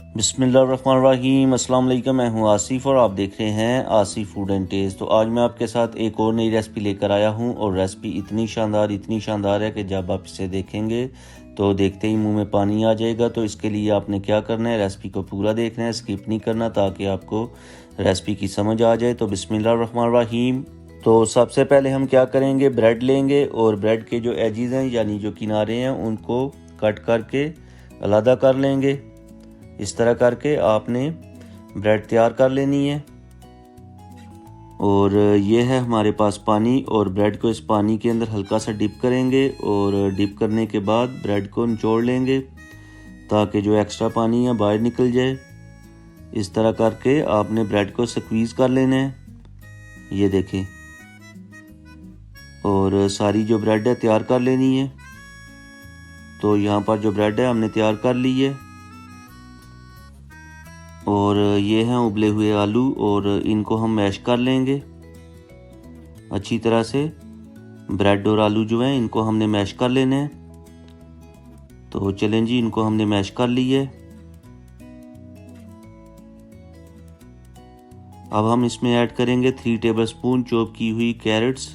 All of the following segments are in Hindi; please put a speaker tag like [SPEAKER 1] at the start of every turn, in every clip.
[SPEAKER 1] बिस्मिल्लाहिर्रहमानिर्रहीम। अस्सलाम वालेकुम। मैं हूं आसिफ और आप देख रहे हैं आसिफ फूड एंड टेस्ट। तो आज मैं आपके साथ एक और नई रेसिपी लेकर आया हूं और रेसिपी इतनी शानदार है कि जब आप इसे देखेंगे तो देखते ही मुंह में पानी आ जाएगा। तो इसके लिए आपने क्या करना है, रेसिपी को पूरा देखना है, स्किप नहीं करना, ताकि आपको रेसिपी की समझ आ जाए। तो बिस्मिल्लाहिर्रहमानिर्रहीम। तो सबसे पहले हम क्या करेंगे, ब्रेड लेंगे और ब्रेड के जो एजिज़ हैं यानी जो किनारे हैं उनको कट करके अलग कर लेंगे। इस तरह करके आपने ब्रेड तैयार कर लेनी है। और ये है हमारे पास पानी, और ब्रेड को इस पानी के अंदर हल्का सा डिप करेंगे और डिप करने के बाद ब्रेड को निचोड़ लेंगे ताकि जो एक्स्ट्रा पानी है बाहर निकल जाए। इस तरह करके आपने ब्रेड को स्क्वीज़ कर लेना है, ये देखें। और सारी जो ब्रेड है तैयार कर लेनी है। तो यहाँ पर जो ब्रेड है हमने तैयार कर ली है। और ये हैं उबले हुए आलू, और इनको हम मैश कर लेंगे अच्छी तरह से। ब्रेड और आलू जो हैं इनको हमने मैश कर लेने हैं। तो चलें जी, इनको हमने मैश कर ली है। अब हम इसमें ऐड करेंगे 3 टेबलस्पून चॉप की हुई कैरेट्स,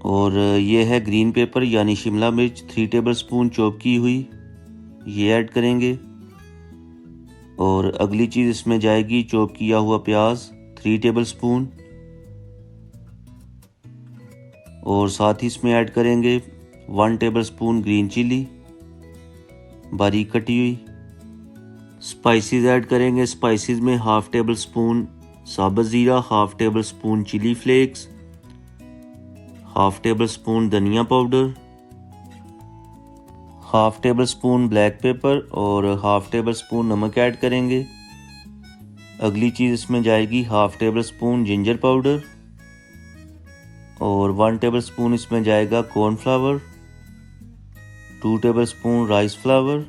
[SPEAKER 1] और ये है ग्रीन पेपर यानी शिमला मिर्च 3 टेबलस्पून चॉप की हुई, ये ऐड करेंगे। और अगली चीज़ इसमें जाएगी चॉप किया हुआ प्याज 3 टेबलस्पून, और साथ ही इसमें ऐड करेंगे 1 टेबलस्पून ग्रीन चिली बारीक कटी हुई। स्पाइसेस ऐड करेंगे। स्पाइसेस में 1/2 टेबलस्पून साबुत ज़ीरा, 1/2 टेबलस्पून चिली फ्लेक्स, 1/2 टेबलस्पून धनिया पाउडर, 1/2 टेबलस्पून ब्लैक पेपर और 1/2 टेबलस्पून नमक ऐड करेंगे। अगली चीज़ इसमें जाएगी 1/2 टेबलस्पून जिंजर पाउडर, और 1 टेबलस्पून इसमें जाएगा कॉर्नफ्लावर, 2 टेबलस्पून राइस फ्लावर,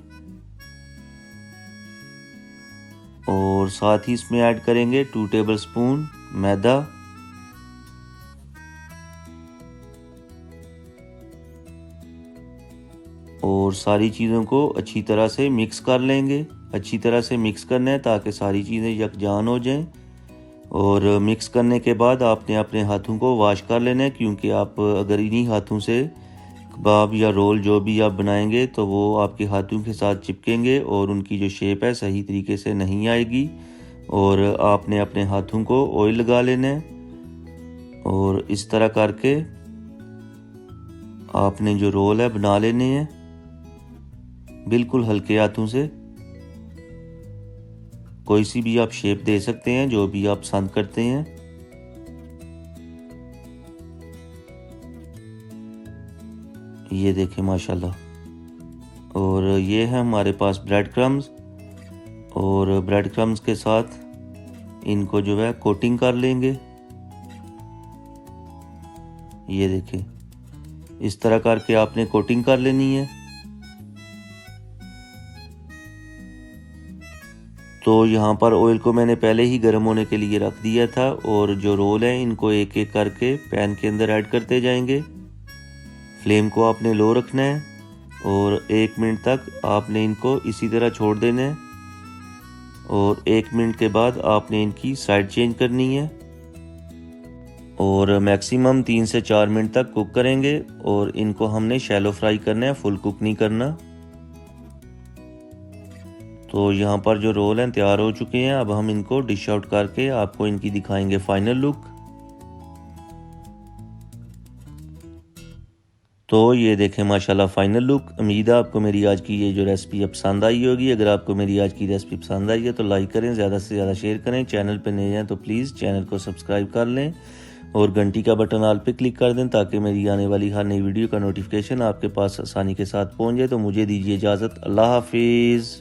[SPEAKER 1] और साथ ही इसमें ऐड करेंगे 2 टेबलस्पून मैदा। और सारी चीज़ों को अच्छी तरह से मिक्स कर लेंगे। अच्छी तरह से मिक्स करना है ताकि सारी चीज़ें यकजान हो जाएं। और मिक्स करने के बाद आपने अपने हाथों को वॉश कर लेना है, क्योंकि आप अगर इन्हीं हाथों से कबाब या रोल जो भी आप बनाएंगे तो वो आपके हाथों के साथ चिपकेंगे और उनकी जो शेप है सही तरीके से नहीं आएगी। और आपने अपने हाथों को ऑयल लगा लेना है और इस तरह करके आपने जो रोल है बना लेने हैं बिल्कुल हल्के हाथों से। कोई सी भी आप शेप दे सकते हैं जो भी आप पसंद करते हैं। ये देखें माशाल्लाह। और ये है हमारे पास ब्रेड क्रम्स, और ब्रेड क्रम्स के साथ इनको जो है कोटिंग कर लेंगे। ये देखें, इस तरह करके आपने कोटिंग कर लेनी है। तो यहाँ पर ऑयल को मैंने पहले ही गर्म होने के लिए रख दिया था, और जो रोल है इनको एक एक करके पैन के अंदर ऐड करते जाएंगे। फ्लेम को आपने लो रखना है और 1 मिनट तक आपने इनको इसी तरह छोड़ देना है। और 1 मिनट के बाद आपने इनकी साइड चेंज करनी है, और मैक्सिमम 3 से 4 मिनट तक कुक करेंगे। और इनको हमने शैलो फ्राई करना है, फुल कुक नहीं करना। तो यहाँ पर जो रोल हैं तैयार हो चुके हैं। अब हम इनको डिश आउट करके आपको इनकी दिखाएंगे फाइनल लुक। तो ये देखें माशाल्लाह फाइनल लुक। उम्मीद है आपको मेरी आज की ये जो रेसिपी पसंद आई होगी। अगर आपको मेरी आज की रेसिपी पसंद आई है तो लाइक करें, ज़्यादा से ज़्यादा शेयर करें। चैनल पे नए हैं तो प्लीज़ चैनल को सब्सक्राइब कर लें और घंटी का बटन ऑल पे क्लिक कर दें ताकि मेरी आने वाली हर नई वीडियो का नोटिफिकेशन आपके पास आसानी के साथ पहुँच जाए। तो मुझे दीजिए इजाज़त। अल्लाह हाफिज़।